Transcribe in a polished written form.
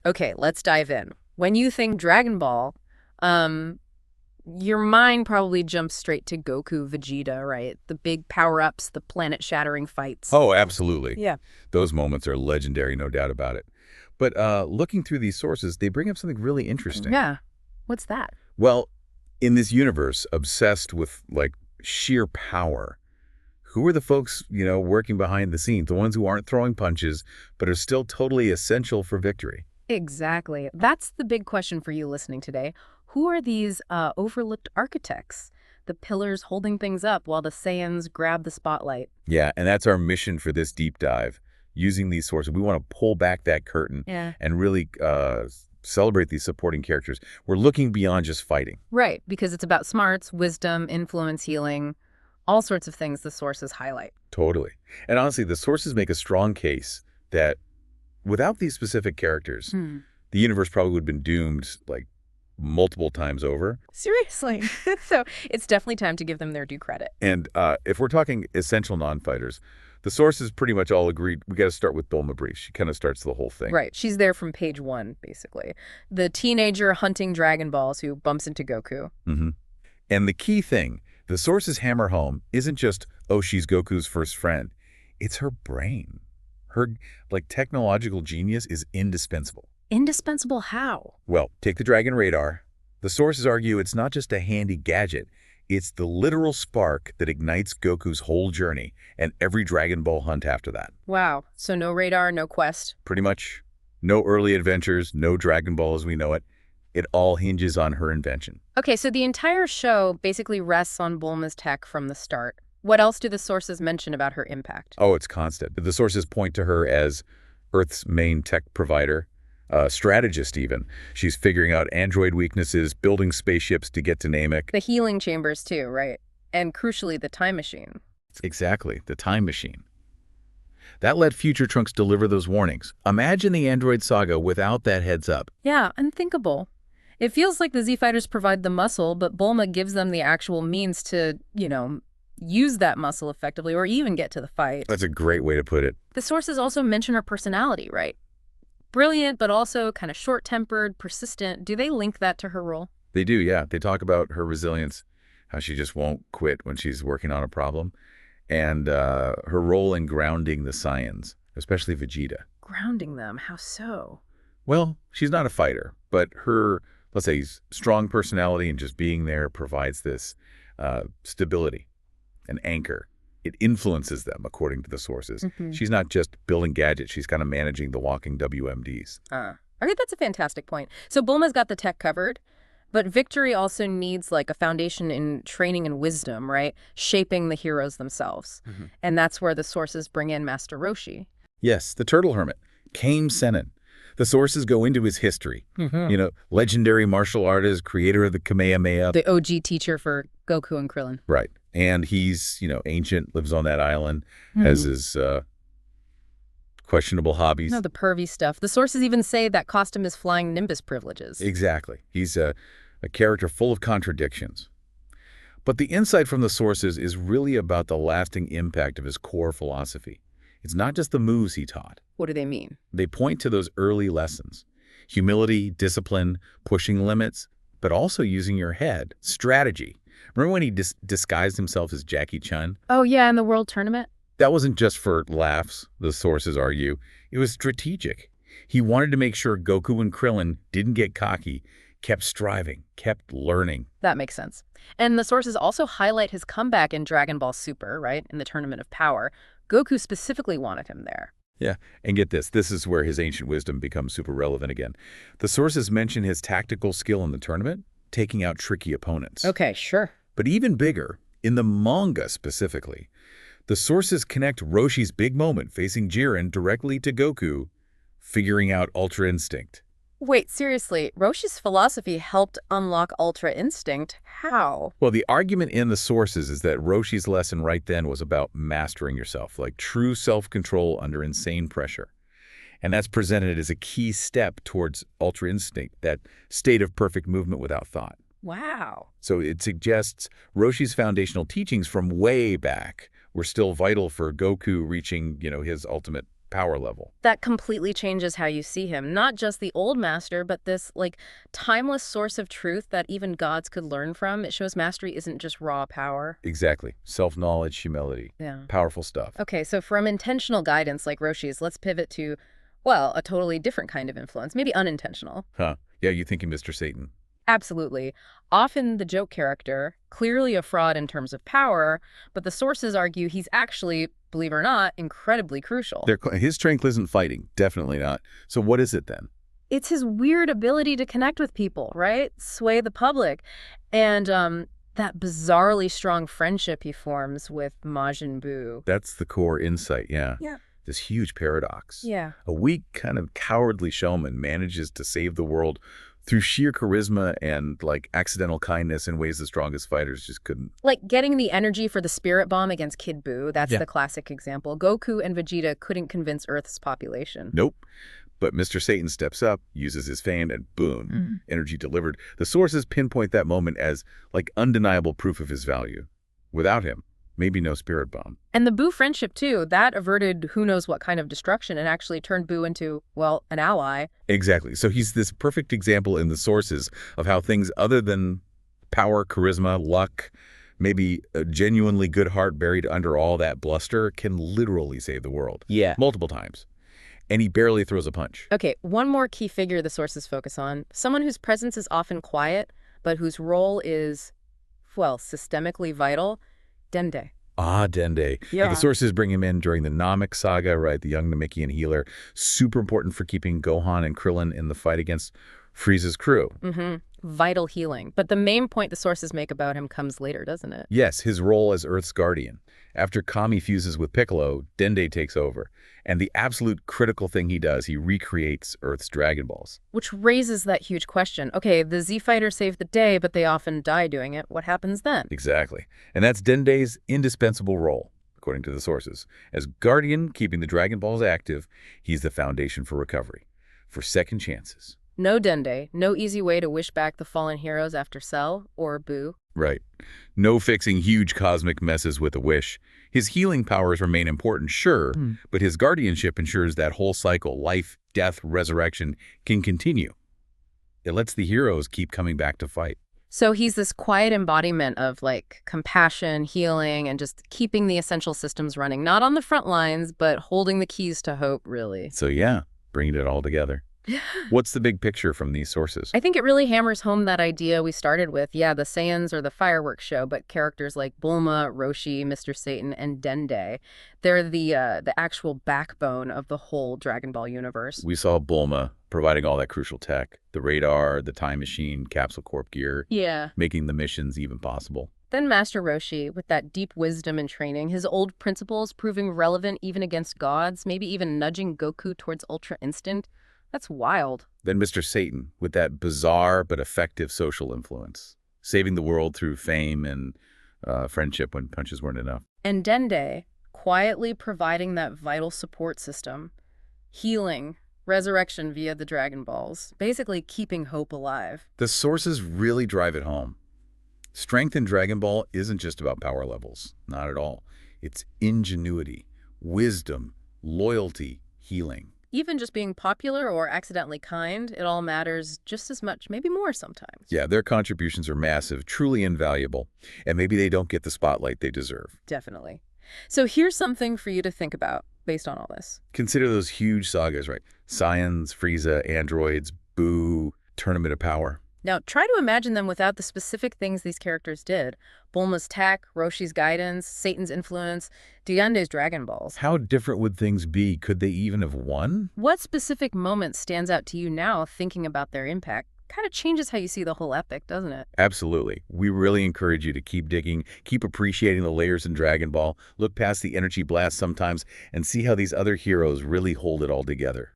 Okay, let's dive in. When you think Dragon Ball, um, your mind probably jumps straight to Goku, Vegeta, right? The big power-ups, the planet-shattering fights. Oh, absolutely. Yeah. Those moments are legendary, no doubt about it. But looking through these sources, they bring up something really interesting. Yeah. What's that? Well, in this universe obsessed with, like, sheer power, who are the folks, working behind the scenes, the ones who aren't throwing punches, but are still totally essential for victory? Exactly. That's the big question for you listening today. Who are these overlooked architects? The pillars holding things up while the Saiyans grab the spotlight. Yeah, and that's our mission for this deep dive. Using these sources, we want to pull back that curtain Yeah. and really celebrate these supporting characters. We're looking beyond just fighting. Right, because it's about smarts, wisdom, influence, healing, all sorts of things the sources highlight. Totally. And honestly, the sources make a strong case that without these specific characters, the universe probably would have been doomed like multiple times over. Seriously. So it's definitely time to give them their due credit. And if we're talking essential non-fighters, the sources pretty much all agreed we got to start with Bulma Brief. She kind of starts the whole thing. Right. She's there from page 1, basically. The teenager hunting Dragon Balls who bumps into Goku. And the key thing, the sources hammer home isn't just, oh, she's Goku's first friend. It's her brain. Her, technological genius is indispensable. Indispensable how? Well, take the Dragon Radar. The sources argue it's not just a handy gadget. It's the literal spark that ignites Goku's whole journey and every Dragon Ball hunt after that. Wow. So no radar, no quest. Pretty much no early adventures, no Dragon Ball as we know it. It all hinges on her invention. Okay, so the entire show basically rests on Bulma's tech from the start. What else do the sources mention about her impact? Oh, it's constant. The sources point to her as Earth's main tech provider, strategist even. She's figuring out android weaknesses, building spaceships to get to Namek. The healing chambers too, right? And crucially, the time machine. Exactly, the time machine. That let future Trunks deliver those warnings. Imagine the android saga without that heads up. Yeah, unthinkable. It feels like the Z-Fighters provide the muscle, but Bulma gives them the actual means to, use that muscle effectively or even get to the fight. That's a great way to put it. The sources also mention her personality, right? Brilliant, but also kind of short-tempered, persistent. Do they link that to her role? They do, yeah. They talk about her resilience, how she just won't quit when she's working on a problem, and her role in grounding the Saiyans, especially Vegeta. Grounding them? How so? Well, she's not a fighter, but her, let's say, strong personality and just being there provides this stability, an anchor. It influences them, according to the sources. She's not just building gadgets. She's kind of managing the walking WMDs. All right, that's a fantastic point. So Bulma's got the tech covered, but victory also needs like a foundation in training and wisdom, right? Shaping the heroes themselves. And that's where the sources bring in Master Roshi. Yes, the turtle hermit, Kame Sennin. The sources go into his history. Legendary martial artist, creator of the Kamehameha. The OG teacher for Goku and Krillin. Right. And he's, ancient, lives on that island, has his questionable hobbies. No, the pervy stuff. The sources even say that costume is flying Nimbus privileges. Exactly. He's a character full of contradictions. But the insight from the sources is really about the lasting impact of his core philosophy. It's not just the moves he taught. What do they mean? They point to those early lessons. Humility, discipline, pushing limits, but also using your head. Strategy. Remember when he disguised himself as Jackie Chun? Oh, yeah, in the World Tournament? That wasn't just for laughs, the sources argue. It was strategic. He wanted to make sure Goku and Krillin didn't get cocky, kept striving, kept learning. That makes sense. And the sources also highlight his comeback in Dragon Ball Super, right, in the Tournament of Power. Goku specifically wanted him there. Yeah, and get this. This is where his ancient wisdom becomes super relevant again. The sources mention his tactical skill in the tournament, taking out tricky opponents. Okay, sure. But even bigger, in the manga specifically, the sources connect Roshi's big moment facing Jiren directly to Goku, figuring out Ultra Instinct. Wait, seriously, Roshi's philosophy helped unlock Ultra Instinct? How? Well, the argument in the sources is that Roshi's lesson right then was about mastering yourself, like true self-control under insane pressure. And that's presented as a key step towards Ultra Instinct, that state of perfect movement without thought. Wow. So it suggests Roshi's foundational teachings from way back were still vital for Goku reaching, his ultimate power level. That completely changes how you see him. Not just the old master, but this, like, timeless source of truth that even gods could learn from. It shows mastery isn't just raw power. Exactly. Self-knowledge, humility. Yeah. Powerful stuff. Okay, so from intentional guidance like Roshi's, let's pivot to, well, a totally different kind of influence, maybe unintentional. Huh. Yeah, you thinking Mr. Satan. Absolutely. Often the joke character, clearly a fraud in terms of power, but the sources argue he's actually, believe it or not, incredibly crucial. His strength isn't fighting. Definitely not. So what is it then? It's his weird ability to connect with people, right? Sway the public. And that bizarrely strong friendship he forms with Majin Buu. That's the core insight, yeah. Yeah. This huge paradox. Yeah. A weak, kind of cowardly showman manages to save the world through sheer charisma and, like, accidental kindness in ways the strongest fighters just couldn't. Like getting the energy for the spirit bomb against Kid Buu, that's Yeah. the classic example. Goku and Vegeta couldn't convince Earth's population. Nope. But Mr. Satan steps up, uses his fame, and boom, energy delivered. The sources pinpoint that moment as, like, undeniable proof of his value. Without him, maybe no spirit bomb. And the Buu friendship, too, that averted who knows what kind of destruction and actually turned Buu into, well, an ally. Exactly. So he's this perfect example in the sources of how things other than power, charisma, luck, maybe a genuinely good heart buried under all that bluster can literally save the world. Yeah. Multiple times. And he barely throws a punch. Okay, one more key figure the sources focus on. Someone whose presence is often quiet, but whose role is, well, systemically vital. Dende. Ah, Dende. Yeah. The sources bring him in during the Namek saga, right? The young Namekian healer. Super important for keeping Gohan and Krillin in the fight against Frieza's crew. Vital healing. But the main point the sources make about him comes later, doesn't it? Yes, his role as Earth's guardian. After Kami fuses with Piccolo, Dende takes over. And the absolute critical thing he does, he recreates Earth's Dragon Balls. Which raises that huge question. Okay, the Z-Fighters save the day, but they often die doing it. What happens then? Exactly. And that's Dende's indispensable role, according to the sources. As guardian, keeping the Dragon Balls active, he's the foundation for recovery, for second chances. No Dende, no easy way to wish back the fallen heroes after Cell or Buu. Right. No fixing huge cosmic messes with a wish. His healing powers remain important, sure, but his guardianship ensures that whole cycle, life, death, resurrection, can continue. It lets the heroes keep coming back to fight. So he's this quiet embodiment of, like, compassion, healing, and just keeping the essential systems running. Not on the front lines, but holding the keys to hope, really. So yeah, bringing it all together. What's the big picture from these sources? I think it really hammers home that idea we started with. Yeah, the Saiyans are the fireworks show, but characters like Bulma, Roshi, Mr. Satan, and Dende, they're the actual backbone of the whole Dragon Ball universe. We saw Bulma providing all that crucial tech, the radar, the time machine, capsule corp gear, Yeah. making the missions even possible. Then Master Roshi, with that deep wisdom and training, his old principles proving relevant even against gods, maybe even nudging Goku towards Ultra Instinct. That's wild. Then Mr. Satan, with that bizarre but effective social influence, saving the world through fame and friendship when punches weren't enough. And Dende, quietly providing that vital support system, healing, resurrection via the Dragon Balls, basically keeping hope alive. The sources really drive it home. Strength in Dragon Ball isn't just about power levels, not at all. It's ingenuity, wisdom, loyalty, healing. Even just being popular or accidentally kind, it all matters just as much, maybe more sometimes. Yeah, their contributions are massive, truly invaluable, and maybe they don't get the spotlight they deserve. Definitely. So here's something for you to think about based on all this. Consider those huge sagas, right? Saiyans, Frieza, androids, Buu, Tournament of Power. Now, try to imagine them without the specific things these characters did. Bulma's tech, Roshi's guidance, Satan's influence, Dende's Dragon Balls. How different would things be? Could they even have won? What specific moment stands out to you now thinking about their impact? Kind of changes how you see the whole epic, doesn't it? Absolutely. We really encourage you to keep digging, keep appreciating the layers in Dragon Ball, look past the energy blast sometimes, and see how these other heroes really hold it all together.